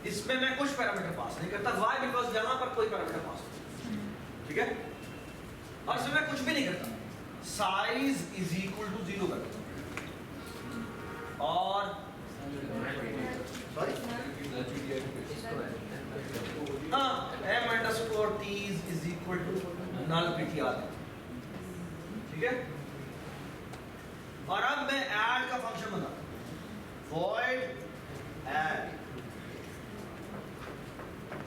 इसमें मैं कुछ पैरामीटर पास नहीं करता, वाई बिकॉज यहां पर कोई पैरामीटर पास नहीं, ठीक है। और इसमें मैं कुछ भी नहीं करता, साइज इज इक्वल टू 0 कर देता हूं। और सॉरी हाँ, m underscore t is equal to null ptr, ठीक है। और अब मैं ऐड का फंक्शन बनाता हूं, void add।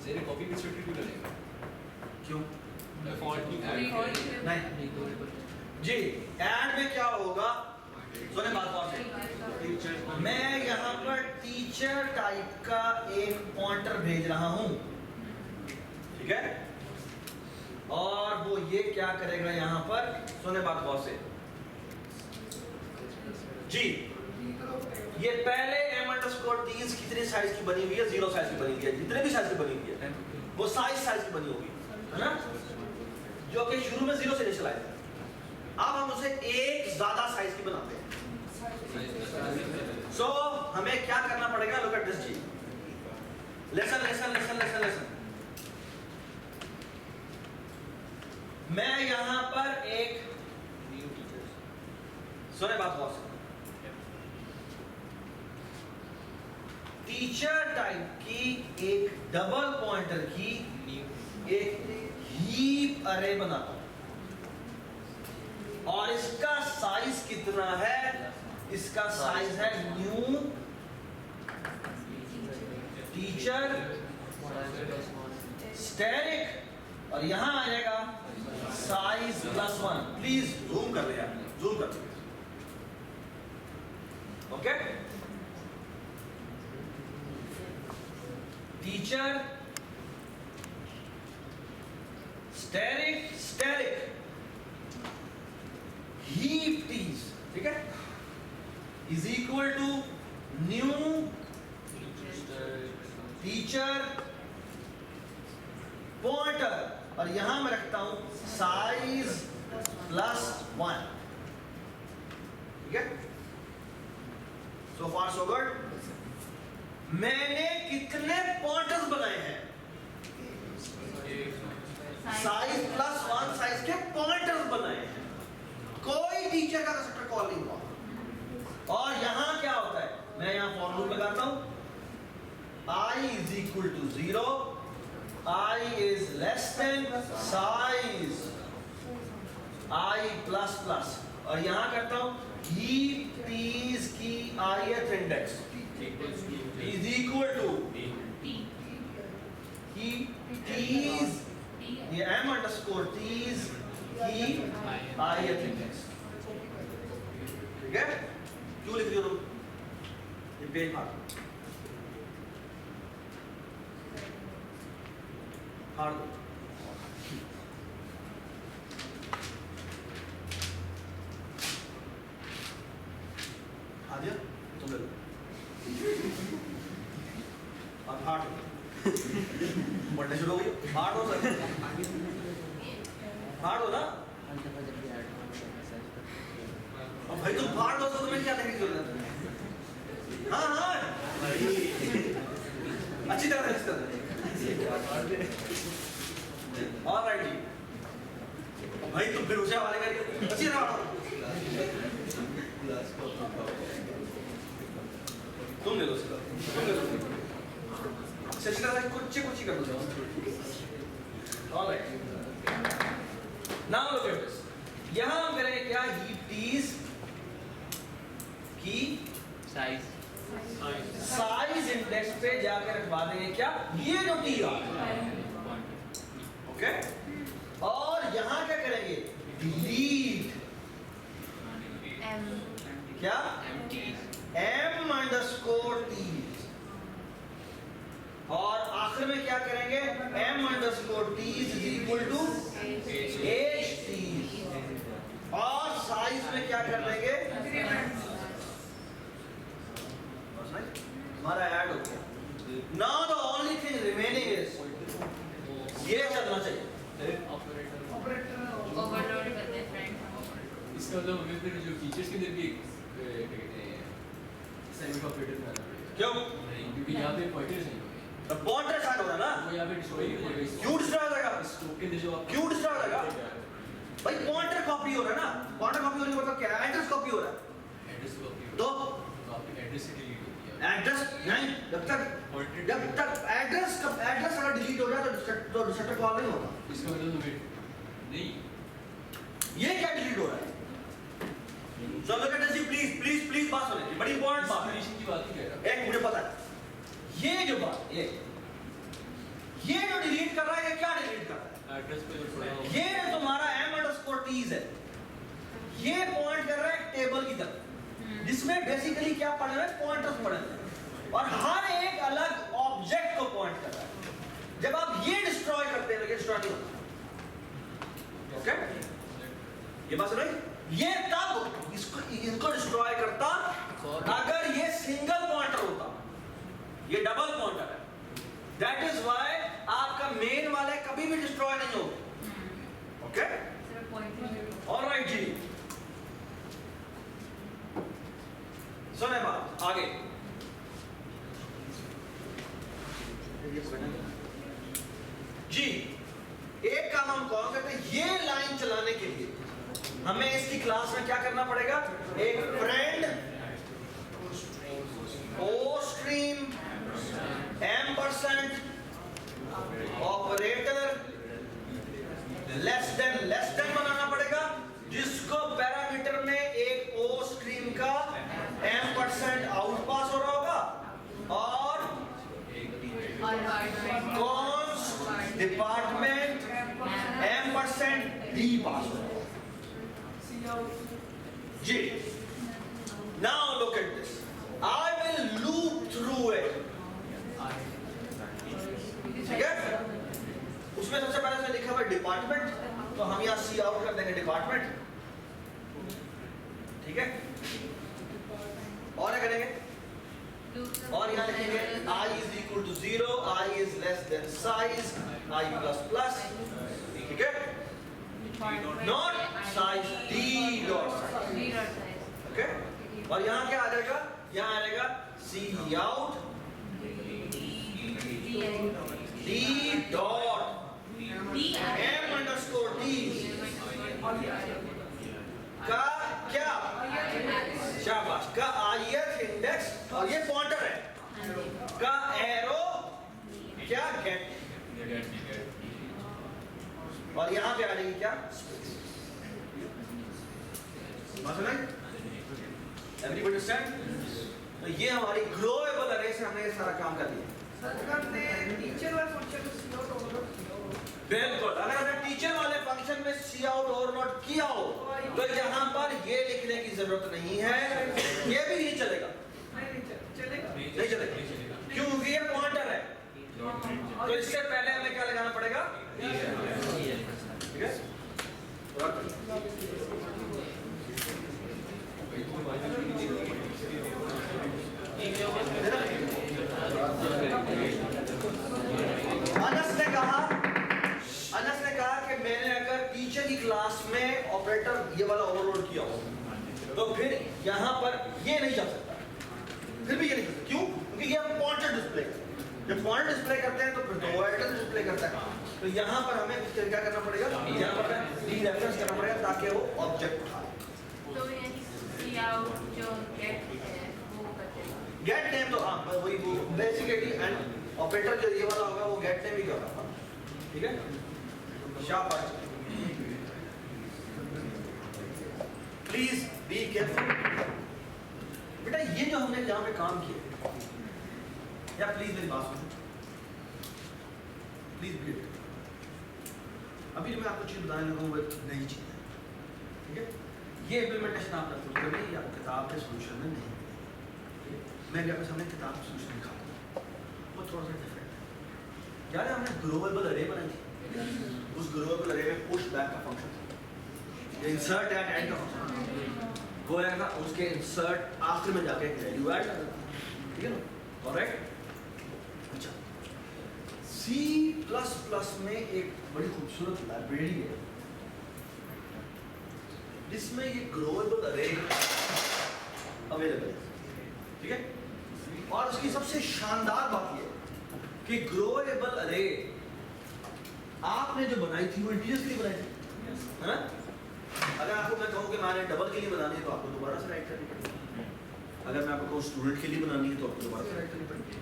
तेरे कॉपी भी छोटी क्यों लगेगा? क्यों? डिफॉल्ट नहीं जी, ऐड में क्या होगा, सुने बात गौर से। मैं यहाँ पर टीचर टाइप का एक पॉइंटर भेज रहा हूं, ठीक है। और वो ये क्या करेगा यहाँ पर, सुने बात गौर से जी। ये पहले m अंडरस्कोर t कितने साइज की बनी हुई है, 0 साइज की बनी हुई है, जितने भी साइज की बनी हुई है वो साइज की बनी होगी, है ना, जो कि शुरू में 0 से इनिशियलाइज है। अब हम उसे एक ज्यादा साइज की बनाते हैं। सो हमें क्या करना पड़ेगा, लुक एट दिस जी, lesson lesson lesson lesson lesson. मैं यहां पर एक, सुने बात गौर से, टीचर टाइप की एक डबल पॉइंटर की एक हीप अरे बनाता हूं, और इसका साइज कितना है, इसका साइज है न्यू टीचर स्टैटिक, और यहां आ जाएगा साइज +1। प्लीज जूम कर ले यार, जूम कर, ओके। टीचर स्टैटिक हीप टीज, ठीक है, is equal to new teacher pointer, और यहां मैं रखता हूं साइज +1, ठीक है। So far so good. मैंने कितने पॉइंटर्स बनाए हैं, साइज +1 साइज के पॉइंटर्स बनाए हैं, कोई टीचर का कंस्ट्रक्टर कॉल नहीं हुआ। और यहां क्या होता है, मैं यहां फॉर लूप लगाता हूं, i is equal to 0, i is less than size i plus plus, और यहां करता हूं हीप टीज की ith index is equal to heap टीज, ये m अंडरस्कोर टीज की ith इंडेक्स, ठीक है। क्यों लिख रही हो तुम, ये पेज फाड़ दो, आ दिया तुम ले लो, और फाड़ दो, पढ़ने शुरू हो गई, फाड़ दो सर, फाड़ दो ना। अब भाई तुम फाड़ दो तो तुम्हें क्या देखने की जरूरत है, हाँ हाँ अच्छी तरह अच्छी तरह, ऑलराइट जी। भाई तुम फिर उसे हवाले करिए, अच्छी तरह तुम ले लो, तुम ले लो, अच्छी तरह कुछ कुछ कर दो, alright. Now look at this, यहां हम करेंगे क्या, हीप टीज की साइज इंडेक्स पे जाकर रखवा देंगे क्या, ये जो टी आ, ओके। और यहां क्या करेंगे, डिलीट क्या, m अंडरस्कोर t, और आखिर में क्या करेंगे, m underscore t is equal to h t, और साइज में क्या कर लेंगे, हमारा ऐड हो गया। Now the only thing remaining is ये चलना चाहिए, ओवरलोड करते हैं फ्रेंड। इसका मतलब हमें फिर जो फीचर्स के अंदर भी क्या कहते हैं सेमी ऑपरेटर बनाना पड़ेगा। क्यों, क्योंकि यहाँ पे पॉइंटर्स नहीं होंगे। तो पॉइंटर स्टार्ट हो रहा है ना, वो यहाँ पे डिस्ट्रॉय हो जाएगा। क्यों डिस्ट्रॉय हो जाएगा? इस टोकन ने जो आप क्यों डिस्ट्रॉय हो जाएगा? भाई पॉइंटर कॉपी हो रहा है ना, पॉइंटर कॉपी होने का मतलब क्या है? एड्रेस कॉपी हो रहा है। एड्रेस कॉपी तो आपके एड्रेस से डिलीट होती है। एड्रेस नहीं, जब तक एड्रेस अगर डिलीट हो जाए तो डिस्ट्रक्टर कॉल नहीं होगा। इसका मतलब वेट नहीं, ये क्या डिलीट हो रहा है? So look at this, please बात सुनिए, बड़ी इंपॉर्टेंट बात है। डिलीशन की बात ही कह रहा एक मुझे पता है, ये जो बात ये जो डिलीट कर रहा है, ये क्या डिलीट कर रहा है? है। एड्रेस पे जो थोड़ा ये तुम्हारा m_ts है, ये पॉइंट कर रहा है टेबल की तरफ, जिसमें बेसिकली क्या पढ़ रहा है? पॉइंटर्स पढ़ रहे हैं, और हर एक अलग ऑब्जेक्ट को पॉइंट कर रहा है। जब आप ये डिस्ट्रॉय करते हैं, लेकिन डिस्ट्रॉय नहीं होता। ओके, ये बात सुन, ये तब इनको डिस्ट्रॉय करता अगर ये सिंगल पॉइंटर होता, ये डबल पॉइंटर है। दैट इज व्हाई आपका मेन वाले कभी भी डिस्ट्रॉय नहीं होगा। ओके, ऑलराइट जी, सुने बात आगे। जी, एक काम हम कौन करते हैं? ये लाइन चलाने के लिए हमें इसकी क्लास में क्या करना पड़ेगा? एक friend ostream M% operator less than बनाना पड़ेगा, जिसको पैरामीटर में एक ओ स्ट्रीम का M% आउट पास हो रहा होगा और const department M% d pass हो रहा होगा। जी, now look at this, I will loop through it। ठीक है, उसमें सबसे पहले से लिखा हुआ डिपार्टमेंट, तो हम यहाँ सी आउट कर देंगे डिपार्टमेंट। ठीक है, और क्या करेंगे? और यहाँ लिखेंगे I is equal to 0, I is less than size, I plus plus। ठीक है, not size, D dot size। Okay, और यहाँ क्या आ जाएगा? यहाँ आ जाएगा C out D dot M_Ts का क्या? शाबाश, का ith इंडेक्स, और ये पॉइंटर है का एरो क्या? गेट। और यहाँ पे आ जाएगी क्या? Everybody understand? तो ये हमारी ग्लोएबल अरे से हमने ये सारा काम कर दिया। बिल्कुल, अगर हमने टीचर वाले फंक्शन में सी आउट ओवरलोड किया हो तो यहाँ पर ये लिखने की जरूरत नहीं है, ये भी नहीं चलेगा। नहीं चलेगा क्योंकि ये पॉइंटर है। तो इससे पहले हमें क्या लगाना पड़ेगा? ठीक है, अनस ने कहा कि मैंने अगर टीचर की क्लास में ऑपरेटर ये वाला ओवरलोड किया हो तो फिर यहाँ पर ये नहीं जा सकता। फिर भी ये नहीं, क्यों? क्योंकि ये पॉइंटर डिस्प्ले करते हैं। जब पॉइंटर डिस्प्ले करते हैं तो फिर दो एड्रेस डिस्प्ले करता है। तो यहाँ पर हमें क्या करना पड़ेगा? यहाँ पर डीरेफरेंस करना पड़ेगा ताकि वो ऑब्जेक्ट उठाए। तो यानी सी आउट जो गेट है वो करते हैं। गेट नेम तो हाँ वही, वो बेसिकली एंड ऑपरेटर जो ये वाला होगा वो गेट नेम ही होगा। ठीक है, शाबाश, प्लीज बी केयरफुल। बेटा ये जो हमने यहाँ पे काम किया, या प्लीज मेरी बात सुनो, प्लीज बी। अभी जो मैं आपको चीज बताने लगा हूँ वो नई चीज है। ठीक है, ये इम्प्लीमेंटेशन आप करते हो या किताब के सोल्यूशन में नहीं। मैं भी आपके सामने किताब का सोल्यूशन दिखा दूँ, वो थोड़ा सा डिफरेंट है। यार हमने ग्लोबल अरे बनाई थी, उस ग्लोबल अरे में पुश बैक का फंक्शन था, इंसर्ट एट एंड का फंक्शन वो रहेगा, उसके इंसर्ट आखिर में जाके वैल्यू ऐड कर देता। ठीक है ना, ऑलराइट। अच्छा, C++ में एक बड़ी खूबसूरत लाइब्रेरी है जिसमें ये ग्लोबल अरे अवेलेबल है। ठीक है, और उसकी सबसे शानदार बात ये कि ग्रोएबल अरे आपने जो बनाई थी वो इंटीजर्स के लिए बनाई थी, है ना? अगर आपको मैं कहूँ कि मैंने डबल के लिए बनानी है तो आपको दोबारा से राइट करनी पड़ेगी। अगर मैं आपको कहूँ स्टूडेंट के लिए बनानी है तो आपको दोबारा से राइट करनी पड़ेगी।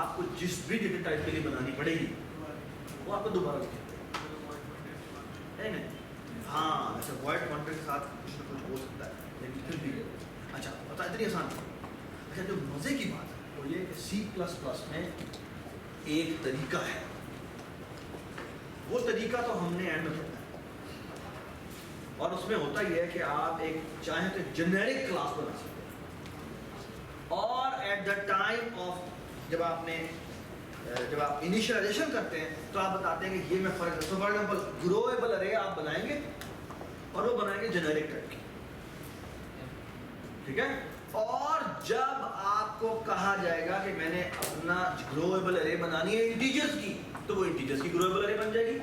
आपको जिस भी डेटा टाइप के लिए बनानी पड़ेगी वो आपको दोबारा लिखनी है नहीं? हाँ, अच्छा वॉइड कॉन्टेक्स्ट के साथ कुछ ना कुछ हो सकता है, लेकिन फिर भी अच्छा पता इतनी आसान है। अच्छा जो मज़े की बात है वो ये कि C++ में एक तरीका है, वो तरीका तो हमने एंड में पढ़ा है, और उसमें होता ही है कि आप एक चाहें तो जेनेरिक क्लास बना सकते हैं, और एट द टाइम ऑफ जब आप इनिशियलाइजेशन करते हैं तो आप बताते हैं कि ये मैं फॉर एग्जांपल ग्रोएबल अरे आप बनाएंगे और वो बनाएंगे जेनेरिक टाइप की, ठीक है? और जब आपको कहा जाएगा कि मैंने अपना ग्रोएबल अरे बनानी है इंटीजर्स की, तो वो इंटीजर्स की ग्रोएबल अरे बन जाएगी।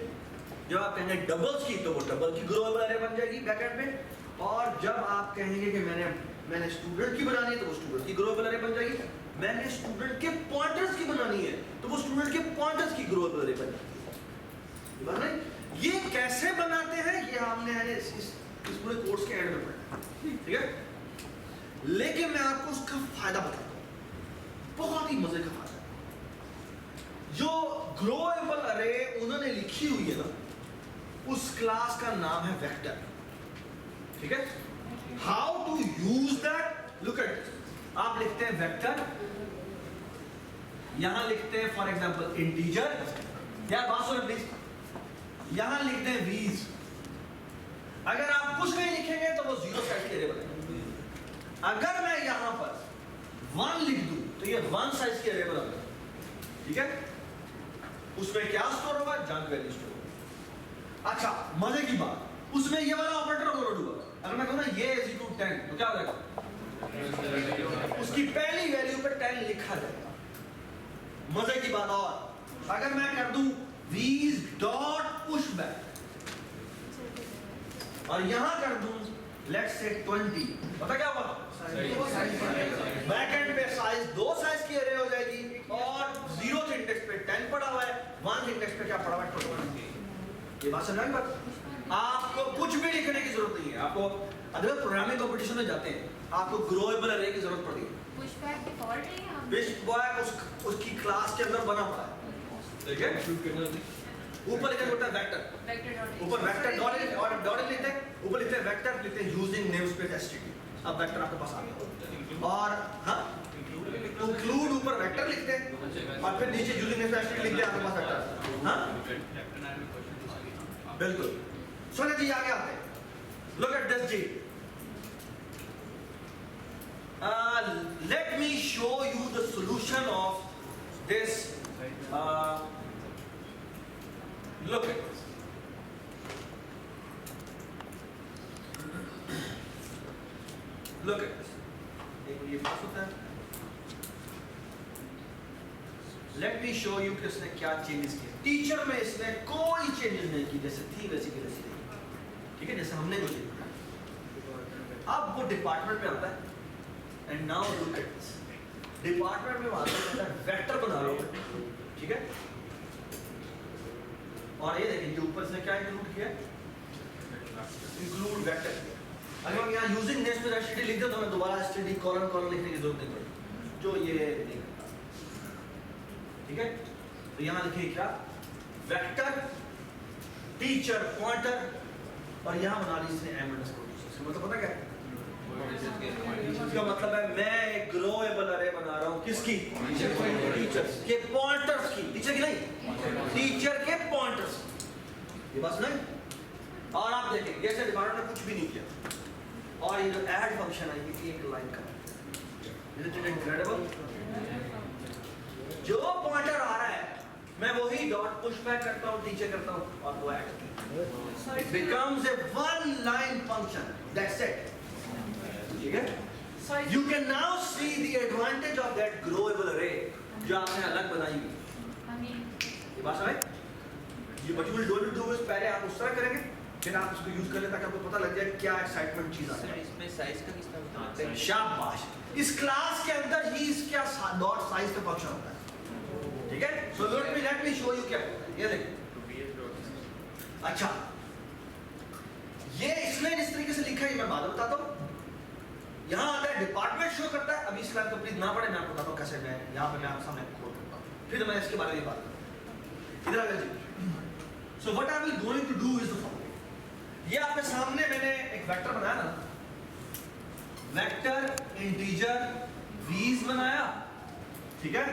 जब आप कहेंगे डबल्स की तो वो डबल की ग्रोएबल अरे बन जाएगी बैकएंड में। और जब आप कहेंगे कि मैंने स्टूडेंट की बनानी है तो वो स्टूडेंट की ग्रोएबल अरे बन जाएगी। मैंने स्टूडेंट के पॉइंटर्स की बनानी है तो वो स्टूडेंट के पॉइंटर्स की ग्रोएबल अरे बन जाएगी। ये कैसे बनाते हैं ये हमने इस पूरे कोर्स के एंड में पढ़ा, ठीक है? लेकिन मैं आपको उसका फायदा बताता हूं, बहुत ही मजे का फायदा। जो ग्रोएबल अरे उन्होंने लिखी हुई है ना, उस क्लास का नाम है वेक्टर, ठीक है? How to use that, look at, आप लिखते हैं वेक्टर, यहां लिखते हैं फॉर एग्जांपल इंटीजर, या बात सुनो प्लीज, यहां लिखते हैं वीज। अगर आप कुछ नहीं लिखेंगे तो वो जीरो साइज के अरे बनेगा। अगर मैं यहां पर 1 लिख दूं तो ये 1 साइज के अरे बनेगा, ठीक है? उसमें क्या स्टोर होगा? जंक वैल्यू स्टोर होगा। अच्छा मजे की बात, उसमें ये वाला ऑपरेटर ओवरलोड होगा। अगर मैं कहूं ना ये इज इक्वल टू 10 तो क्या हो जाएगा? उसकी पहली वैल्यू पे 10 लिखा जाएगा। मजे की बात, और अगर मैं कर दूं वीज डॉट पुशबैक और यहां कर दूं लेट्स से 20, पता क्या हुआ? बैकएंड पे साइज 2 साइज की अरे हो जाएगी, और 0th इंडेक्स पे 10 पड़ा हुआ है, 1th इंडेक्स पे क्या पड़ा हुआ है? 20। ये बात समझ में? आपको कुछ भी लिखने की जरूरत नहीं है। आपको अगर प्रोग्रामिंग कंपटीशन में जाते हैं आपको ग्रोएबल अरे की जरूरत पड़ती है। पुशबैक डिफॉल्ट है या पुशबैक उसकी क्लास के अंदर बना हुआ है, ठीक है? ऊपर लिखा होता है वेक्टर, ऊपर वेक्टर डॉट लिखते हैं, ऊपर लिखते हैं वेक्टर, लिखते हैं यूजिंग नेमस्पेस std। अब वेक्टर आपके पास आ गया, और हाँ इंक्लूड ऊपर वेक्टर लिखते हैं और फिर नीचे यूजिंग नेमस्पेस std लिखते हैं, आपके पास वेक्टर। हाँ बिल्कुल। सोने जी आगे आते हैं, लुक एट दिस जी। Let me show you the solution of this. Look at this. Look at this. एक ये पास होता है। Let me show you कि इसने क्या चेंजेस किए। टीचर में इसने कोई चेंजेस नहीं की, जैसे थी वैसी की वैसी रही, ठीक है? जैसे हमने कुछ लिखा। अब वो डिपार्टमेंट में आता है, and now look at this. Department में आता है वेक्टर बना रहा हूं, ठीक है? और ये देखिए जो ऊपर से क्या इंक्लूड किया, इंक्लूड वेक्टर। अगर हम यहाँ यूजिंग नेमस्पेस std लिख दें तो हमें दोबारा std कॉलन लिखने की जरूरत नहीं पड़ेगी, जो ये नहीं करता, ठीक है? तो यहाँ लिखिए क्या, वेक्टर टीचर पॉइंटर, और यहाँ बना ली इसने m_, इसका मतलब पता क्या है? इसका मतलब है मैं एक ग्रोएबल अरे बना रहा हूँ, किसकी? टीचर्स के पॉइंटर्स की, टीचर की नहीं, टीचर के पॉइंटर्स। ये बस नहीं। और आप देखें जैसे डिपार्टमेंट ने कुछ भी नहीं किया, और ये जो ऐड फंक्शन है ये एक लाइन का है, इनक्रेडिबल। जो पॉइंटर आ रहा है मैं वही डॉट पुशबैक करता हूँ, टीचर करता हूँ, और वो add it becomes a one line function, that's it, ठीक है? You can now see the advantage of that growable array जो आपने अलग बनाई हुई। ये बात समझ? ये what you will do is पहले आप उस तरह करेंगे, फिर आप उसको यूज कर लें ताकि आपको पता लग जाए क्या एक्साइटमेंट चीज आ रही है। इसमें साइज का कितना बताते हैं? शाबाश। इस क्लास के अंदर ही इसका डॉट साइज का फंक्शन होता है, ठीक ठीक है? So let me show you क्या होता है। ये देखो। अच्छा, ये इसने जिस तरीके से लिखा है मैं बाद में बताता हूँ। यहाँ आता है डिपार्टमेंट शो करता है। अभी स्लाइड तो प्लीज ना पढ़े, मैं आपको बताता हूँ कैसे मैं यहाँ पे मैं आपके सामने खोल करता हूँ, फिर मैं इसके बारे में बात करूँ। इधर आ जाइए। So what I will going to do is the following. ये आपके सामने मैंने एक वेक्टर बनाया ना, वेक्टर इंटीजर v's बनाया, ठीक है?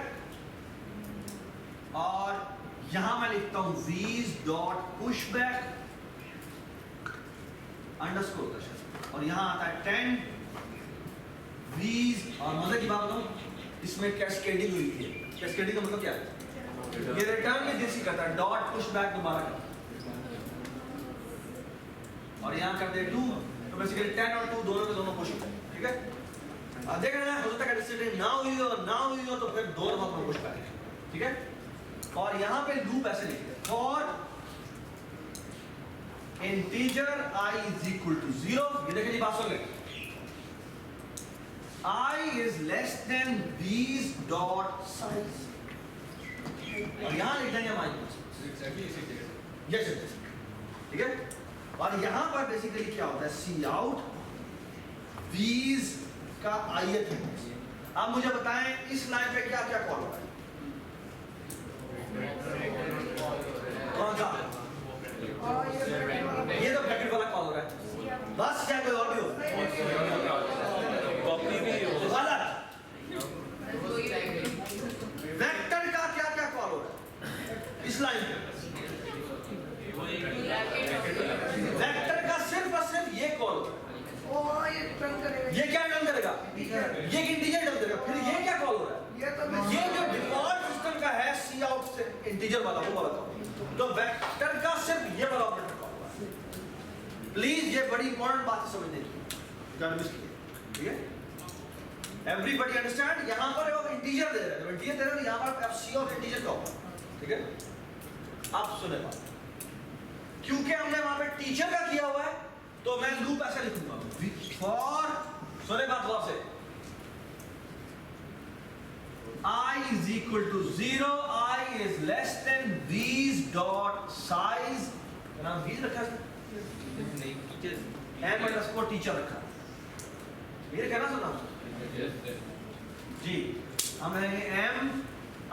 और यहां मैं लिखता हूं v's डॉट पुशबैक अंडरस्कोर दशा, और यहां आता है 10 v's। और मजे की बात बताऊं, इसमें कैस्केडिंग हुई है। कैस्केडिंग का मतलब क्या है? ये रिटर्न में जैसी करता है, डॉट पुशबैक दोबारा करता है, और यहां कर दे 2, तो बेसिकली 10 और 2 दोनों के दोनों पुश होते हैं, ठीक है? अब देखना है, हो सकता है कैसे ना हुई हो तो फिर दो दफा पुश करेंगे, ठीक है? और यहां पे लूप ऐसे लिखते हैं, for integer I is equal to 0। ये देखिए जी, बात सुन ले, I is less than v's dot size, और यहां लिख देंगे हम I, यस, ठीक है? और यहां पर बेसिकली क्या होता है, सी आउट v's का ith है। अब मुझे बताएं इस लाइन पे क्या क्या कॉल हो रहा है? कौन सा? ये तो ब्रैकेट वाला कॉल हो रहा है, बस, क्या कोई और भी हो? कॉपी भी हो गलत। वेक्टर का क्या क्या कॉल हो रहा है इस लाइन पे? वेक्टर का सिर्फ और सिर्फ ये कॉल, ये क्या टर्न करेगा? ये इंटीजर टर्न करेगा। फिर ये क्या कॉल हो रहा है? ये जो डिफॉल्ट सिस्टम का है सी आउट से इंटीजर वाला, वो वाला कॉल। तो वेक्टर का सिर्फ ये वाला ऑपरेटर कॉल हो रहा है। प्लीज ये बड़ी इंपॉर्टेंट बात है समझने की, ठीक है? Everybody understand? यहां पर वो इंटीजर दे रहा है, इंटीजर दे रहा है, यहां पर सी ऑफ इंटीजर का होगा, ठीक है? आप सुने बात, क्योंकि हमने वहां पे टीचर का किया हुआ है, तो मैं लूप ऐसे लिखूंगा, फॉर, सुने बात गौर से, I is equal to 0, I is less than v's dot size, नाम v's रखा है नहीं, टीचर m underscore teacher रखा, ये कहना सुना जी, हम रहेंगे m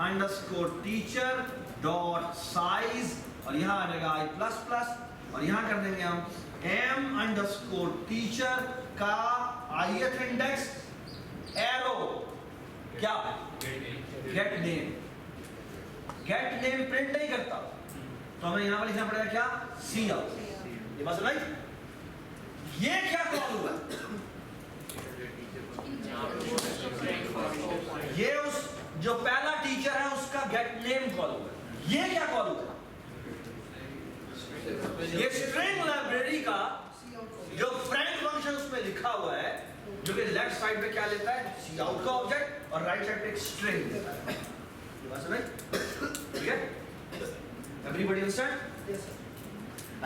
underscore teacher dot size, और यहाँ आ जाएगा i प्लस प्लस, और यहाँ कर देंगे हम m underscore teacher का ith इंडेक्स एरो क्या है? Gate name. Gate name print नहीं करता, तो हमें यहाँ पर लिखना पड़ेगा क्या? सी आउट। ये बात समझ? ये क्या कॉल हुआ? ये उस जो पहला टीचर है उसका गेट नेम कॉल हुआ। ये क्या कॉल हुआ? ये स्ट्रिंग लाइब्रेरी का जो फ्रेंड फंक्शन उसमें लिखा हुआ है, जो कि लेफ्ट साइड पे क्या लेता है? सी आउट का ऑब्जेक्ट, और राइट साइड पे एक स्ट्रिंग लेता है। ये बात समझ? ठीक है? Everybody understand? Yes sir.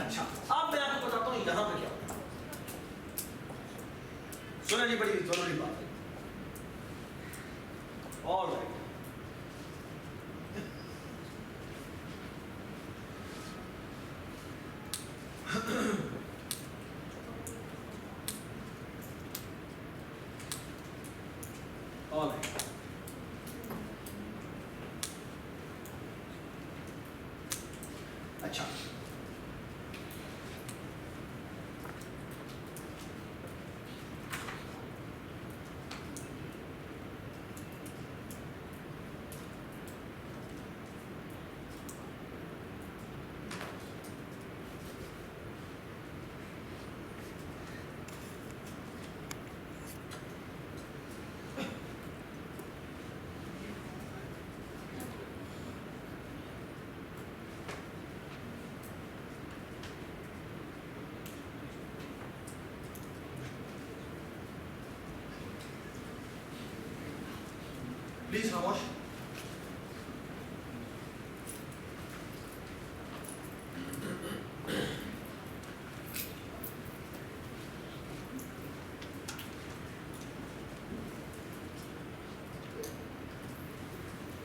अच्छा, अब मैं आपको बताता हूँ यहाँ पे क्या होता है। सुना जी, बड़ी जरूरी बात है। ऑल राइट, ऑल राइट, अच्छा, प्लीज खामोश।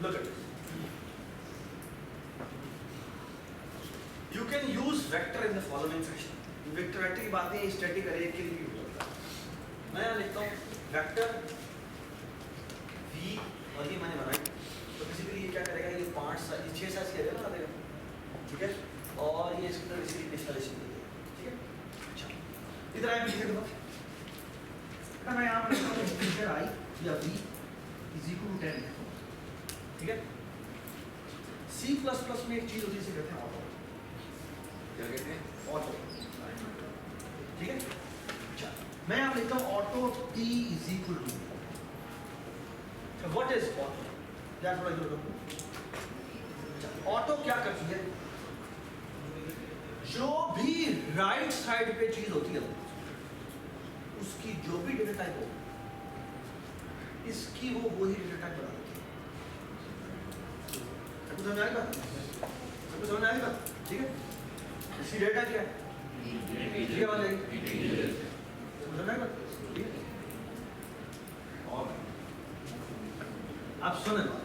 Look at this. Vector in the following fashion. Vector vector की बात नहीं, स्टैटिक अरे के लिए भी होता है। मैं यहाँ लिखता हूँ वेक्टर v और ये मैंने बनाई, तो बेसिकली ये क्या करेगा, ये 5 साइज 6 साइज के बना देगा, ठीक है, और ये इसके अंदर बेसिकली डिस्कलेशन दे देगा, ठीक है। अच्छा इधर आए पीछे देखो, मैं यहाँ पर लिखता हूँ इंटीजर i या v इज इक्वल टू 10 लिखता हूँ, ठीक है। C++ में एक चीज होती है जिसे कहते हैं ऑटो, क्या कहते हैं? ऑटो, ठीक है। अच्छा मैं यहाँ लिखता हूँ auto t is equal to, what is auto, क्या थोड़ा इधर ऑटो क्या करती है, जो भी राइट साइड पे चीज होती है उसकी जो भी डेटा टाइप हो, इसकी वो वही डेटा टाइप बना देती है। सबको समझ आ रही बात? सबको समझ आ रही बात? ठीक है। इसकी डेटा क्या है? ठीक है, बात है। सबको समझ आ रही बात? ठीक है। और आप सुने बात,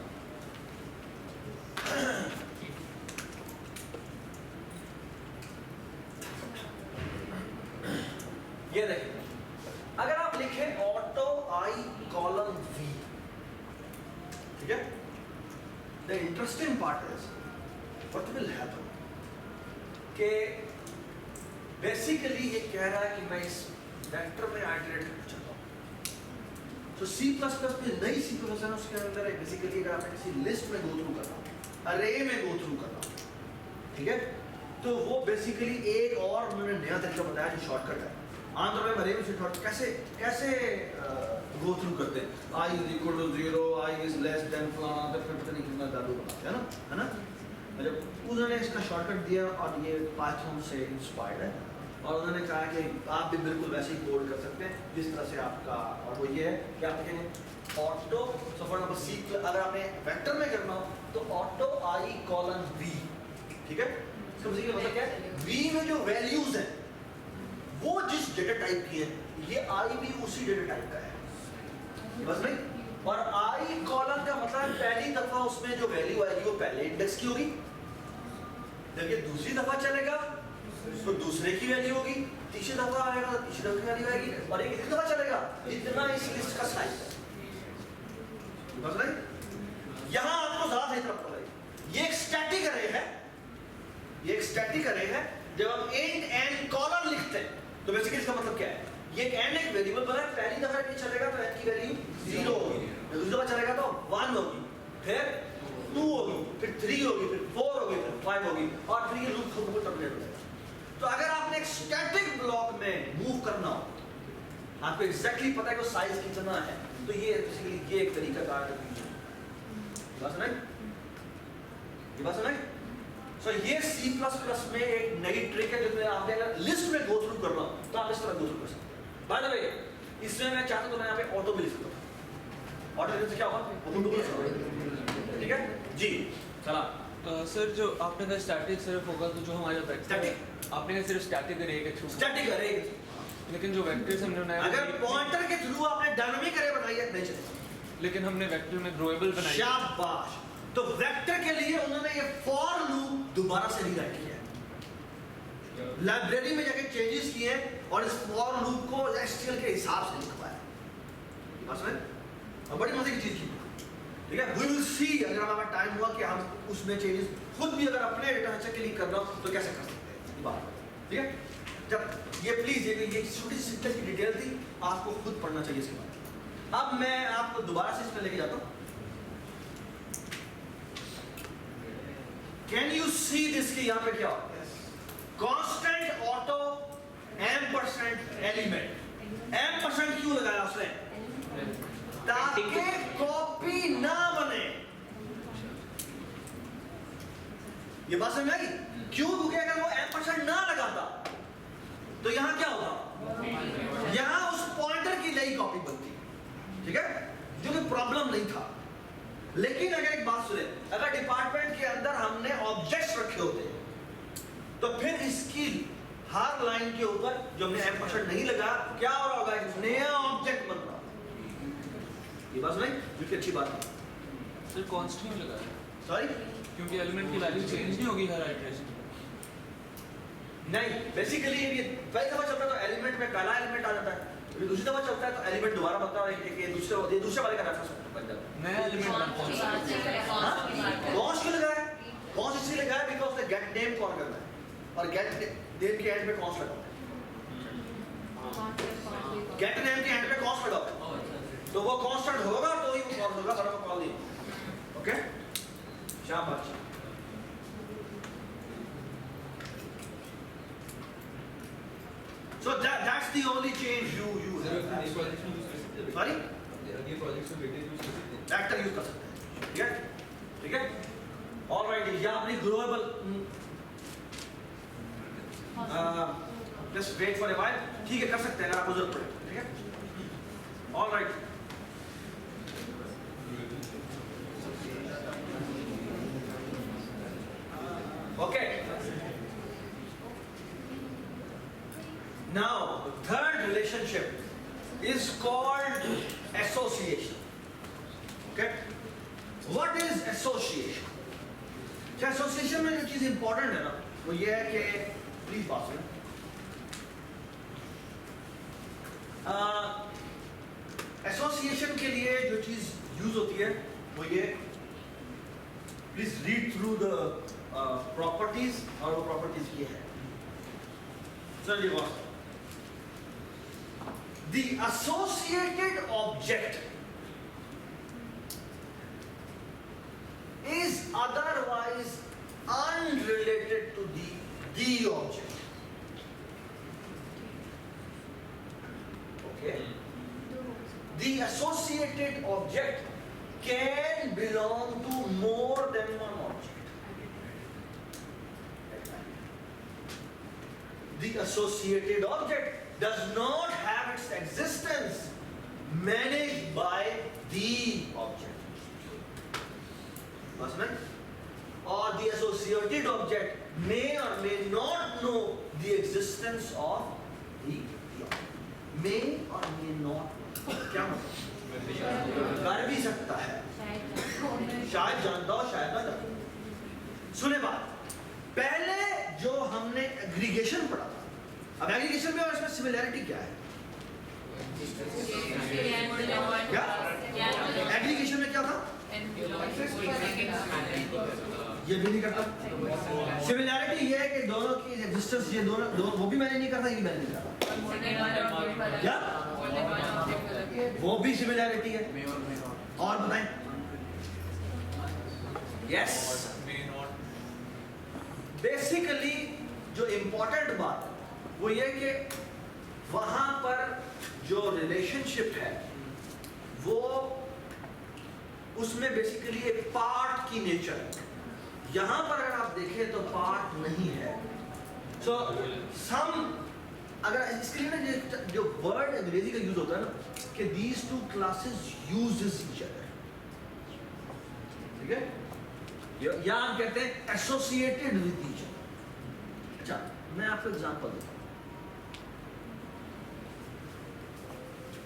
ये देखिए, अगर आप लिखें ऑटो i कॉलम v, ठीक है, the interesting part is what will happen कि बेसिकली ये कह रहा है कि मैं इस वेक्टर में आइटरेट करना चाहता हूं। तो C++ में नई C++ है, उसके अंदर है बेसिकली अगर आपने किसी लिस्ट में गो थ्रू करना, अरे में गो थ्रू करना, ठीक है, तो वो बेसिकली एक और उन्होंने नया तरीका बताया जो शॉर्टकट है। आमतौर पर अरे में से कैसे कैसे गो थ्रू करते हैं, i is equal to 0, i is less than फलाना, तो फिर पता नहीं कितना जादू बनाते हैं ना, है ना। मतलब उन्होंने इसका शॉर्टकट दिया और ये पाइथन से इंस्पायर्ड है, और उन्होंने कहा कि आप भी बिल्कुल वैसे ही कोड कर सकते हैं जिस तरह से आपका, और वो ये है कि आप लिखेंगे auto, so for example see, अगर आपने वेक्टर में करना हो तो ऑटो i कॉलन v, ठीक है। इसका मतलब क्या है, v में जो वैल्यूज हैं वो जिस डेटा टाइप की है, ये i भी उसी डेटा टाइप का है, बस नहीं। और i कॉलम का मतलब पहली दफा उसमें जो वैल्यू आएगी वो पहले इंडेक्स की होगी, जब ये दूसरी दफा चलेगा तो दूसरे की वैल्यू होगी, तीसरी दफा आएगा तो तीसरी दफा की वैल्यू आएगी, और ये कितनी दफा चलेगा, इतना इस लिस्ट का साइज है, बस नहीं। यहां आपको ज्यादा सही तरफ पता है, ये एक स्टैटिक अरे है, ये एक स्टैटिक अरे है। जब हम इंट n कॉलम लिखते हैं तो बेसिकली इसका मतलब क्या है, ये एक n एक वेरिएबल बना है, पहली दफा ये चलेगा तो n की वैल्यू 0 होगी, दूसरी दफा चलेगा तो 1 होगी, फिर 2 होगी, फिर 3 होगी, फिर 4 होगी, फिर 5 होगी, और फिर ये लूप खुद को टर्मिनेट हो जाएगा। तो अगर आपने एक स्टैटिक ब्लॉक में मूव करना हो, आपको एग्जैक्टली पता है कि साइज कितना है, तो ये बेसिकली ये एक तरीका कार है, बात सुनाई, ये बात सुनाई। सो ये C++ में एक नई ट्रिक है, जिसमें आपने अगर लिस्ट में गो थ्रू करना हो तो आप इस तरह गो थ्रू कर सकते हैं। बाय द वे इसमें मैं चाहता हूं तो मैं यहाँ पे ऑटो भी लिख सकता हूं, ऑटो लिखने से क्या होगा, ठीक है जी। चला सर जो आपने कहा स्टैटिक सिर्फ होगा, तो जो हमारे वेक्टर स्टैटिक, आपने कहा सिर्फ स्टैटिक अरे के थ्रू, स्टैटिक अरे, लेकिन जो वेक्टर्स हमने बनाया, अगर पॉइंटर के थ्रू आपने डायनामिक अरे बनाई है नहीं चलेगा, लेकिन हमने वेक्टर में ग्रोएबल बनाई। शाबाश। तो वेक्टर के लिए उन्होंने ये फॉर लूप दोबारा से रीराइट किया है, लाइब्रेरी में जाके चेंजेस किए और इस फॉर लूप को एसक्यूएल के हिसाब से लिखवाया, बस में। और बड़ी मजे की चीज की, ठीक है। वी विल सी अगर हमारा टाइम हुआ कि हम उसमें चेंजेस खुद भी अगर अपने डेटा स्ट्रक्चर के लिए करना हो तो कैसे कर सकते हैं, ये बात, ठीक है। जब ये प्लीज ये छोटी सी सिंटेक्स की डिटेल थी, आपको खुद पढ़ना चाहिए इसके बाद। अब मैं आपको दोबारा से इसमें लेके जाता हूँ। Can you see this कि यहाँ पे क्या होता है? Constant auto M% element, M% क्यों लगाया उसने? ताकि कॉपी ना बने। ये बात समझ आई? क्यों? क्योंकि अगर वो M% ना लगाता तो यहाँ क्या होता? यहाँ उस पॉइंटर की नई कॉपी बनती, ठीक है, जो कि प्रॉब्लम नहीं था। लेकिन अगर एक बात सुने, अगर डिपार्टमेंट के अंदर हमने ऑब्जेक्ट्स रखे होते तो फिर इसकी हर लाइन के ऊपर जो हमने M% नहीं लगा, क्या हो रहा होगा, नया ऑब्जेक्ट बन रहा। ये बात सुनाई, बिल्कुल अच्छी बात है। सर कांस्टेंट लगाया, सॉरी, क्योंकि एलिमेंट की वैल्यू चेंज नहीं होगी हर आइटरेशन। नहीं, बेसिकली ये पहली दफा चलता है तो एलिमेंट में पहला एलिमेंट आ जाता है, फिर दूसरी दफा चलता है तो एलिमेंट दोबारा बनता है और एक दूसरे वाले का रेफरेंस बन जाता है। नया एलिमेंट कौन क्यों लगाया? कौन इसलिए लगाया because the gate name call करना है और गेट नेम के एंड पे कॉन्स लगा है। गेट नेम के एंड पे कॉन्स लगा है, तो वो कांस्टेंट होगा तो ही वो कॉल होगा, वरना वो कॉल नहीं होगा। ओके, शाबाश। So that's the only change you have. Sorry? Actor use कर सकते हैं, ठीक है? ठीक है? All right, या अपनी global just wait for a while. ठीक है, कर सकते हैं अगर आपको जरूरत पड़े, ठीक है? All right. Okay. Now, the third relationship is called association. Okay? What is association? Association में जो चीज important है ना, वो ये है कि प्लीज बात सुनो। एसोसिएशन के लिए जो चीज यूज होती है वो ये, please read through the properties, और वो प्रॉपर्टीज ये है। चलिए बात, the associated object is otherwise unrelated to the object. Okay? The associated object can belong to more than one object. The associated object does not have its existence managed by the object. Or the associated object may or may not know the existence of the object. May or may not know. क्या मतलब? कर भी सकता है, शायद जानता हो, शायद ना जानता। सुने बात, पहले जो हमने एग्रीगेशन पढ़ा था, अब एग्रीगेशन में और इसमें सिमिलैरिटी क्या है? क्या? एग्रीगेशन में क्या था? ये भी नहीं करता। सिमिलैरिटी ये है कि दोनों की एग्जिस्टेंस, ये दोनों वो भी मैंने नहीं करता, ये भी मैंने नहीं करता। क्या? वो भी सिमिलैरिटी है। और बताएं? यस। बेसिकली जो इंपॉर्टेंट बात वो ये कि वहां पर जो रिलेशनशिप है वो उसमें बेसिकली एक पार्ट की नेचर है। यहां पर अगर आप देखें तो पार्ट नहीं है। सो सम, अगर इसके लिए ना जो वर्ड अंग्रेजी का यूज होता है ना कि these two classes uses each other, ठीक है, या हम कहते हैं एसोसिएटेड विद ईच अदर। अच्छा, मैं आपको एग्जांपल देता हूं।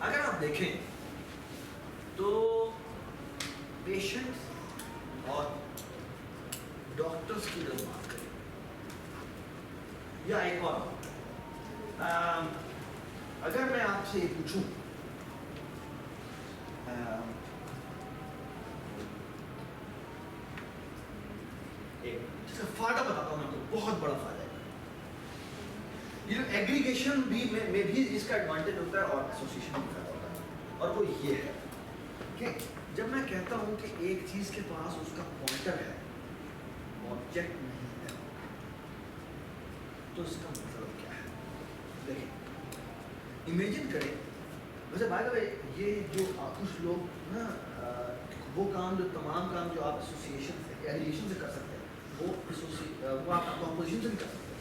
अगर आप देखें तो पेशेंट्स और डॉक्टर्स की जब बात करें, या एक और अगर मैं आपसे ये पूछूं इसका फायदा बताता हूं मैं आपको, बहुत बड़ा फायदा है। ये जो एग्रीगेशन भी में भी इसका एडवांटेज होता है और एसोसिएशन में फायदा होता है, और वो ये है कि जब मैं कहता हूं कि एक चीज के पास उसका पॉइंटर है, ऑब्जेक्ट नहीं है, तो इसका मतलब क्या है? देखिए, इमेजिन करें, वैसे बाय द वे ये जो कुछ लोग ना वो काम, जो तमाम काम जो आप एसोसिएशन से, एग्रीगेशन से कर सकते हैं, वो आप कॉम्पोजिशन से भी कर सकते हैं,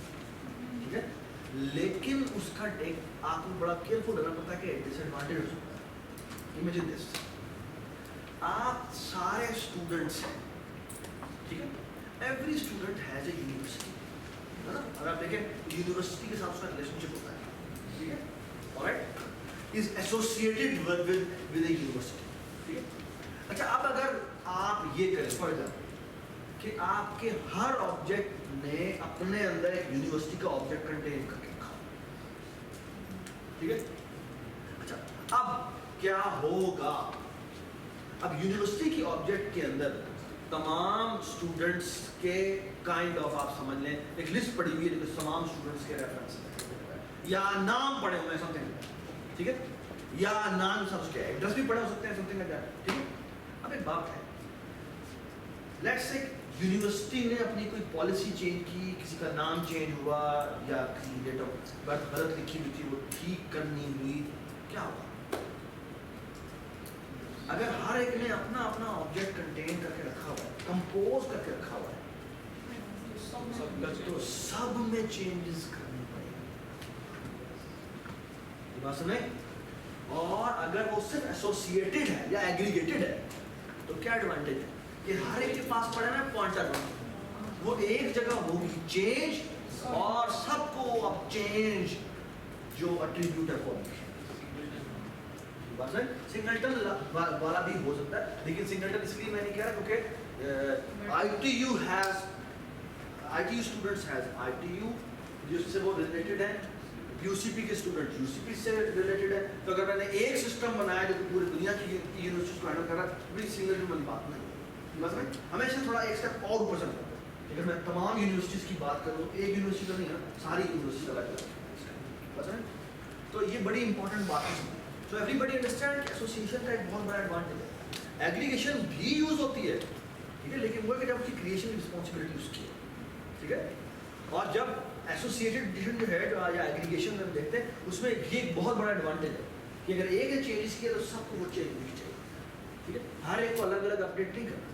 ठीक है, लेकिन उसका आपको बड़ा केयरफुल रहना पड़ता है कि डिसएडवांटेज हो सकता है। इमेजिन दिस, आप सारे स्टूडेंट्स हैं, ठीक है, every student has a university, है ना? अगर आप देखें यूनिवर्सिटी के साथ उसका रिलेशनशिप होता है, ठीक है, alright, is associated with A university, ठीक है। अच्छा, अब अगर आप ये करें फॉर एग्जाम्पल कि आपके हर ऑब्जेक्ट ने अपने अंदर एक यूनिवर्सिटी का ऑब्जेक्ट कंटेन करके रखा, ठीक है। अच्छा, अब क्या होगा, अब यूनिवर्सिटी की ऑब्जेक्ट के अंदर तमाम स्टूडेंट्स के काइंड ऑफ, आप समझ लें एक लिस्ट पड़ी हुई है जिसमें तमाम स्टूडेंट्स के रेफरेंस या नाम पड़े हुए हैं समथिंग, ठीक है, या नाम सब उसके एड्रेस भी पड़े हो सकते हैं समथिंग लाइक दैट, ठीक है। अब एक बात है, लेट्स से यूनिवर्सिटी ने अपनी कोई पॉलिसी चेंज की, किसी का नाम चेंज हुआ या किसी डेट ऑफ बर्थ गलत लिखी हुई थी वो ठीक करनी हुई, क्या हुआ? अगर हर एक ने अपना अपना ऑब्जेक्ट कंटेन करके रखा हुआ है, कंपोज करके रखा हुआ है, तो सब में चेंजेस करनी पड़ेगी, बात सुने। और अगर वो सिर्फ एसोसिएटेड है या एग्रीगेटेड है तो क्या एडवांटेज है कि हर एक के पास पड़ा ना पॉइंटर, वो एक जगह होगी चेंज और सबको अब चेंज जो एट्रीब्यूट है वो सिंगलटन वाला भी हो सकता है, लेकिन सिंगलटन इसलिए मैं नहीं कह रहा क्योंकि ITU has, ITU students has ITU जिससे वो रिलेटेड है, UCP के स्टूडेंट UCP से रिलेटेड है। तो अगर मैंने एक सिस्टम बनाया जो पूरी दुनिया की यूनिवर्सिटीज को हैंडल कर रहा है, बड़ी सिंगल वाली बात नहीं, बस में हमेशा थोड़ा एक स्टेप और ऊपर चलता है। अगर मैं तमाम यूनिवर्सिटीज की बात करूँ, एक यूनिवर्सिटी तो नहीं है, सारी यूनिवर्सिटी अलग अलग, बस में तो ये बड़ी इंपॉर्टेंट बात है। सो एवरीबडी अंडरस्टैंड कि एसोसिएशन का एक बहुत बड़ा एडवांटेज है। एग्रीगेशन भी यूज होती है, ठीक है, लेकिन वो जब उसकी क्रिएशन रिस्पॉन्सिबिलिटी उसकी है, ठीक है। और जब एसोसिएटेड एडिशन जो है या एग्रीगेशन में हम देखते हैं, उसमें ये एक बहुत बड़ा एडवांटेज है कि अगर एक ने चेंजेस किया तो सबको वो चेंज होनी चाहिए, ठीक है, हर एक को अलग अलग अपडेट नहीं करना।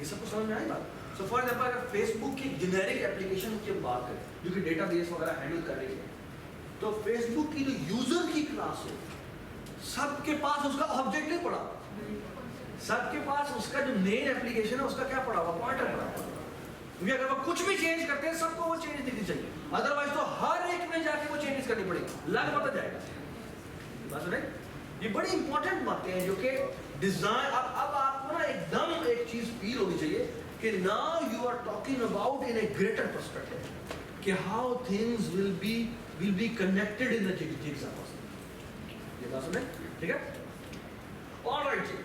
ये सबको समझ में आई बात? सो फॉर एग्जाम्पल अगर फेसबुक की जेनेरिक एप्लीकेशन की हम बात करें जो कि डेटाबेस वगैरह हैंडल कर रही है, तो फेसबुक की जो यूजर की क्लास है, सबके पास उसका ऑब्जेक्ट नहीं पड़ा, सबके पास उसका जो मेन एप्लीकेशन है उसका क्या पड़ा हुआ, पॉइंटर पड़ा हुआ। क्योंकि अगर वो कुछ भी चेंज करते हैं सबको वो चेंज दिखनी चाहिए, अदरवाइज तो हर एक में जाके वो चेंजेस करनी पड़ेगी, लग पता जाएगा। बात सुने, ये बड़ी इंपॉर्टेंट बातें हैं जो कि डिजाइन, अब आपको ना एकदम एक चीज फील होनी चाहिए कि now you are talking about in a greater perspective कि how things will be connected in the zigzag puzzle. ये बात सुने, ठीक है। ऑलराइट जी,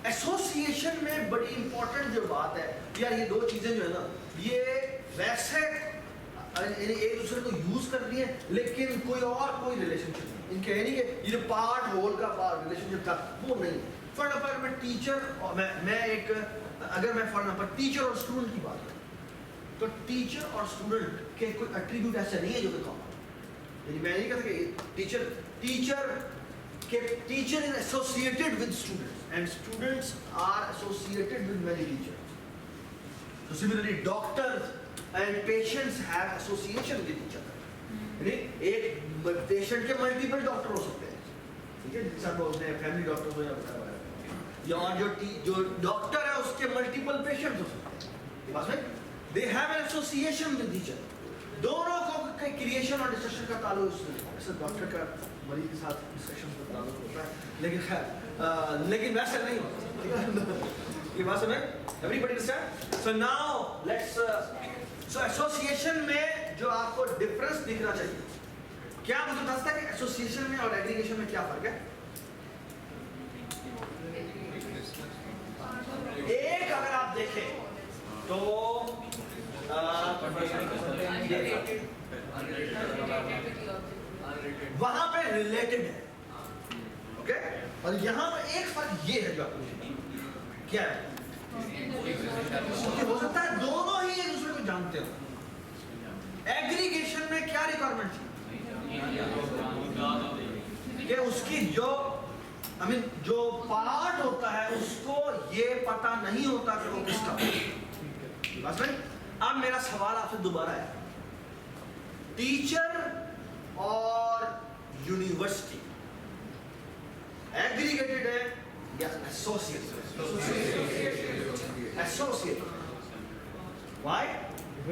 एसोसिएशन में बड़ी इंपॉर्टेंट जो बात है यार, ये दो चीजें जो है ना, ये वैसे एक दूसरे को यूज कर रही है लेकिन कोई रिलेशनशिप नहीं इनके, है नहीं कि ये पार्ट होल का पार्ट रिलेशनशिप था वो नहीं। फॉर एग्जाम्पल मैं टीचर और मैं एक, अगर मैं फॉर एग्जाम्पल टीचर और स्टूडेंट की बात करूं तो टीचर और स्टूडेंट के कोई एट्रीब्यूट ऐसा नहीं है जो कि कॉमन, यानी मैं नहीं कहता कि teacher is associated with students and students are associated with many teachers. So similarly, doctors and patients have association with each other. यानी एक पेशेंट के मल्टीपल डॉक्टर हो सकते हैं, ठीक है, जिससे आप बोलते हैं फैमिली डॉक्टर हो या और जो डॉक्टर है उसके मल्टीपल पेशेंट्स हो सकते हैं। ये बात है, they have an association with each other. दोनों को क्रिएशन और डिस्कशन का ताल्लुक है, डॉक्टर का मरीज के साथ डिस्कशन का ताल्लुक होता है, लेकिन खैर लेकिन वैसे नहीं होता। ये बात सुने, everybody understand. So now let's, so association में जो आपको डिफरेंस दिखना चाहिए, क्या मुझे बता सकता है कि एसोसिएशन में और एग्रीगेशन में क्या फर्क है? एक अगर आप देखें तो वहां पे रिलेटेड है, ओके, और यहां पे एक फर्क ये है जो आपको क्या है, हो सकता है दोनों ही एक दूसरे को जानते हो। एग्रीगेशन में क्या रिक्वायरमेंट थी कि उसकी जो जो पार्ट होता है उसको ये पता नहीं होता कि वो किसका। बस में अब मेरा सवाल आपसे दोबारा है, टीचर और यूनिवर्सिटी एग्रीगेटेड है या एसोसिएटेड? एसोसिएटेड। व्हाई?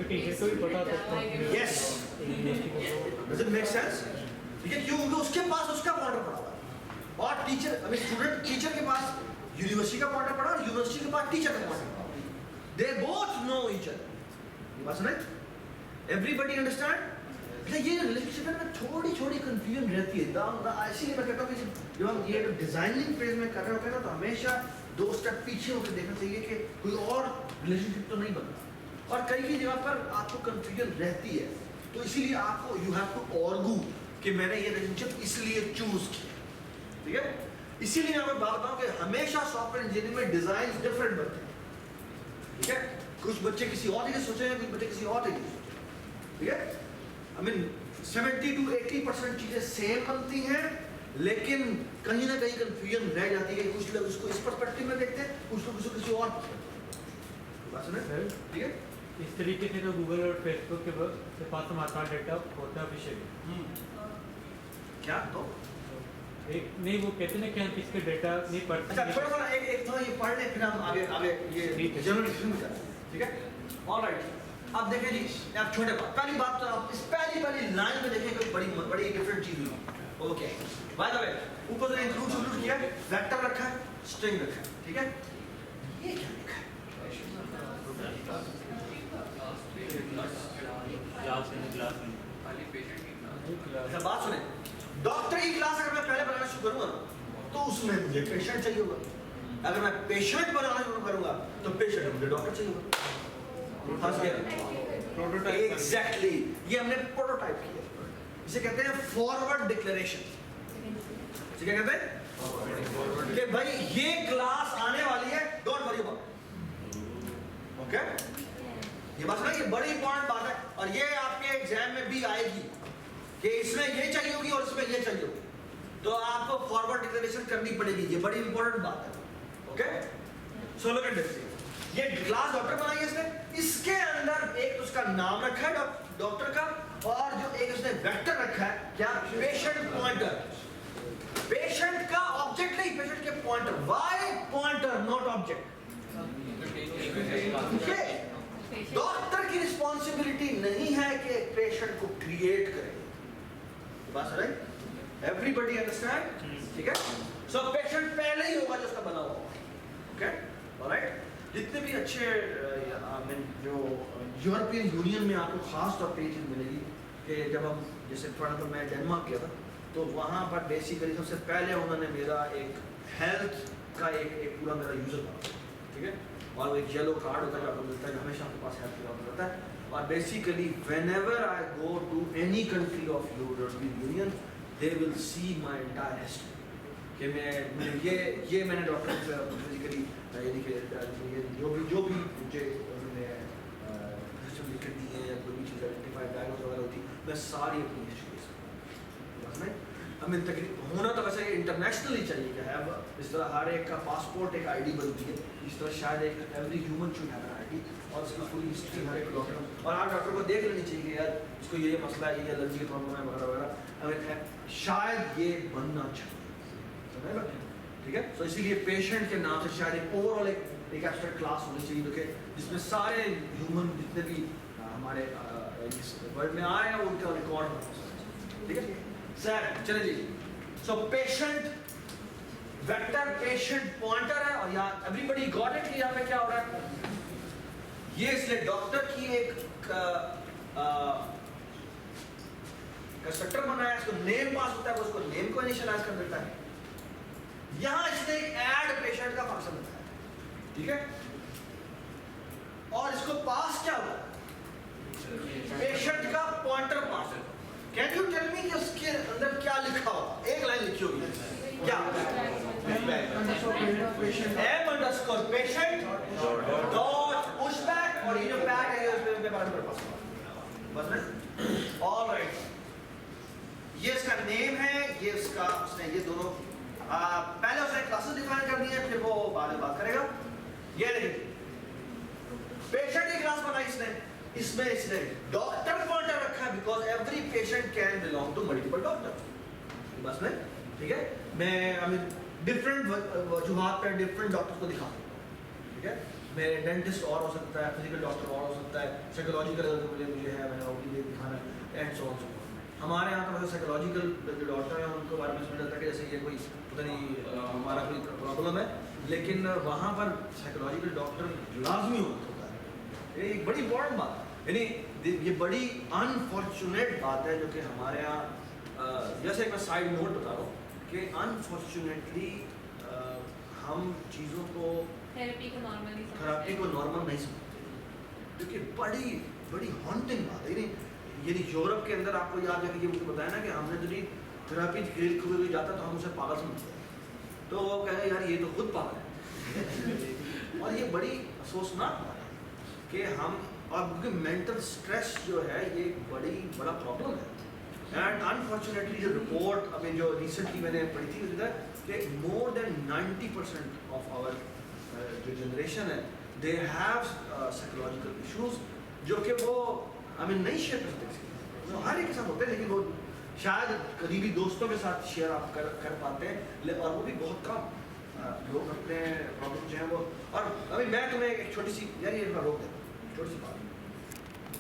टीचर को भी पता था। Yes, does it make sense? ठीक है, क्योंकि उसके पास उसका पॉइंटर पड़ा हुआ है और टीचर, स्टूडेंट टीचर के पास यूनिवर्सिटी का पॉइंटर पड़ा और यूनिवर्सिटी के पास टीचर का पॉइंटर पड़ा। They both know each other. ये बात सुने? Everybody understand? अच्छा ये रिलेशनशिप में थोड़ी छोटी कंफ्यूजन रहती है। इसीलिए मैं कहता हूँ कि जब हम ये डिजाइनिंग फेज में कर रहे होते हैं ना, तो हमेशा 2 स्टेप पीछे होकर देखना चाहिए कि कोई और रिलेशनशिप तो नहीं बन रहा। और कई जगह पर आपको कंफ्यूजन रहती है, तो इसीलिए आपको यू हैव टू आर्गू कि मैंने ये रिलेशनशिप इसलिए चूज किया, ठीक है? इसीलिए मैं आपको बात बताऊं कि हमेशा सॉफ्टवेयर इंजीनियरिंग में डिजाइन डिफरेंट बनते हैं, ठीक है? कुछ बच्चे किसी और तरीके से सोचेंगे, कुछ बच्चे किसी और तरीके से सोचेंगे, ठीक है? I mean 70 to 80% चीजें सेम बनती हैं, लेकिन कहीं ना कहीं कंफ्यूजन रह जाती है। कुछ लोग इसको इस पर्सपेक्टिव में देखते हैं, कुछ लोग इसको किसी और बात सुने, ठीक है? इस तरीके से तो गूगल और फेसबुक के पास हमारा डेटा होता है ऑफिशियली। क्या तो एक नहीं, वो कहते हैं कि हम किसके डेटा नहीं पढ़ते। अच्छा थोड़ा सा एक थोड़ा ये पढ़ ले, फिर हम आगे आगे ये जनरल डिस्कशन में करें, ठीक है? ऑलराइट, अब देखिए जी, आप छोटे बात पहली बात तो आप इस पहली लाइन में देखिए कोई बड़ी डिफरेंट चीज हुई। ओके, बाय द वे ऊपर से इंक्लूड किया, वेक्टर रखा है, स्ट्रिंग रखा है, ठीक है? ये क्या लिखा है? अच्छा बात सुने, डॉक्टर की क्लास अगर मैं पहले बनाना शुरू करूंगा ना, तो उसमें मुझे पेशेंट चाहिए होगा। अगर मैं पेशेंट बनाना शुरू करूंगा तो पेशेंट मुझे डॉक्टर चाहिए होगा। प्रोटोटाइप एग्जैक्टली, ये हमने प्रोटोटाइप किया। इसे कहते हैं फॉरवर्ड डिक्लेरेशन। इसे क्या कहते हैं? कि भाई ये क्लास आने वाली है, डोंट वरी अबाउट। ओके, ये बात ना, ये बड़ी इंपॉर्टेंट बात है, और ये आपके एग्जाम में भी आएगी कि इसमें ये चाहिए होगी और इसमें ये चाहिए होगी, तो आपको फॉरवर्ड डिक्लेरेशन करनी पड़ेगी। ये बड़ी इंपॉर्टेंट बात है। Okay, so look at this, ये क्लास डॉक्टर बनाई है इसने, इसके अंदर एक उसका नाम रखा है डॉक्टर का, और जो एक उसने वेक्टर रखा है क्या, पेशेंट पॉइंटर। पेशेंट का ऑब्जेक्ट नहीं, पेशेंट के pointer. Why pointer not object? Doctor की रिस्पॉन्सिबिलिटी नहीं है कि पेशेंट को क्रिएट करे। बात समझ? Everybody understand? ठीक है? सो पेशेंट पहले ही होगा जो उसका बना हुआ। Okay, alright. जितने भी अच्छे जो यूरोपियन यूनियन में आपको खास तौर पे ये चीज़ मिलेगी कि जब हम, जैसे फॉर एग्जाम्पल मैं डेनमार्क गया था, तो वहाँ पर बेसिकली सबसे पहले उन्होंने मेरा एक हेल्थ का एक पूरा मेरा यूज़र बना, ठीक है? और वो एक येलो कार्ड होता है जो आपको मिलता है, जो हमेशा आपके पास हेल्थ का होता है। और basically whenever I go to any country of European Union, they will see my entire history कि मैं ये मैंने डॉक्टर से फिजिकली ये जो भी मुझे उन्होंने सिस्टम लिख दी है या कोई भी चीज़ आइडेंटिफाइड डायग्नोज वगैरह होती, मैं सारी अपनी हिस्ट्री हमें तकरीब होना तो वैसे इंटरनेशनली चाहिए कि है, इस तरह हर एक का पासपोर्ट एक आईडी बनती है, इस तरह शायद एक every human should have an ID, और उसकी पूरी हिस्ट्री हर एक डॉक्टर, और हर डॉक्टर को देख लेनी चाहिए कि यार इसको ये मसला है, ये एलर्जी का प्रॉब्लम है वगैरह वगैरह, शायद ये बनना चाहिए, ठीक है? तो इसीलिए पेशेंट के नाम से शायद एक ओवरऑल एक एब्स्ट्रैक्ट क्लास होनी चाहिए जो कि जिसमें सारे ह्यूमन जितने भी हमारे इस वर्ल्ड में आए हैं उनका रिकॉर्ड होना, ठीक है सर? चले जी, so patient vector, patient pointer है, और यहाँ एवरीबडी गॉट इट कि यहाँ पे क्या हो रहा है? ये इसलिए डॉक्टर की एक कंस्ट्रक्टर बनाया है, इसको नेम पास होता है, वो उसको नेम को इनिशियलाइज कर देता है। यहाँ इसने एक ऐड पेशेंट का फंक्शन बताया, ठीक है? और इसको पास क्या हुआ? पेशेंट का पॉइंटर पास। कैन यू टेल मी कि उसके अंदर क्या लिखा हो? एक लाइन लिखी होगी, क्या? m underscore patient dot pushback, और ये जो बैक है ये उसके बारे में पास बस में। ऑलराइट, ये इसका नेम है, ये इसका, उसने ये दोनों पहले उसने क्लासेस डिफाइन कर दी है, फिर वो बाद में बात करेगा। ये देखिए पेशेंट की क्लास बनाई इसने, इसमें इसने डॉक्टर पॉइंटर रखा है because every patient can belong to multiple doctor. बस में, ठीक है? मैं डिफरेंट वजूहात पर डिफरेंट डॉक्टर्स को दिखा सकता हूँ, ठीक है? मैं डेंटिस्ट और हो सकता है, फिजिकल डॉक्टर और हो सकता है, साइकोलॉजिकल मुझे है, मैंने ओपीडी दिखाना एंड सो ऑन। हमारे यहाँ तो वैसे साइकोलॉजिकल जो डॉक्टर हैं उनको बारे में समझ आता है कि जैसे ये कोई पता नहीं हमारा कोई प्रॉब्लम है, लेकिन वहाँ पर साइकोलॉजिकल डॉक्टर लाजमी होता है ये एक बड़ी इंपॉर्टेंट बात है, यानी ये बड़ी अनफॉर्चुनेट बात है जो कि हमारे यहाँ, जैसे एक मैं साइड नोट बता रहा हूँ कि अनफॉर्चुनेटली हम चीज़ों को, थेरेपी को नॉर्मली थेरेपी को नॉर्मल नहीं समझते, क्योंकि बड़ी बड़ी हॉन्टिंग बात है। यानी यूरोप के अंदर आपको याद है कि ये मुझे बताया ना कि हमने यदि थेरेपी खेल खुद जाता तो हम उसे पागल समझते हैं, तो वो कह रहे यार ये तो खुद पागल है। और ये बड़ी अफसोसनाक बात है कि हम, और क्योंकि मेंटल स्ट्रेस जो है ये बड़ा प्रॉब्लम है। एंड अनफॉर्चुनेटली जो रिपोर्ट अभी जो रिसेंटली मैंने पढ़ी थी उसमें कि मोर देन 90% ऑफ आवर जो जनरेशन है दे हैव साइकोलॉजिकल इश्यूज, जो कि वो नहीं शेयर कर सकते, वो हर एक के साथ होते हैं, लेकिन वो शायद करीबी दोस्तों के साथ शेयर आप कर पाते हैं, और वो भी बहुत कम लोग अपने प्रॉब्लम जो है वो। और अभी मैं तुम्हें एक छोटी सी, यार ये रोक देता हूँ, छोटी सी बात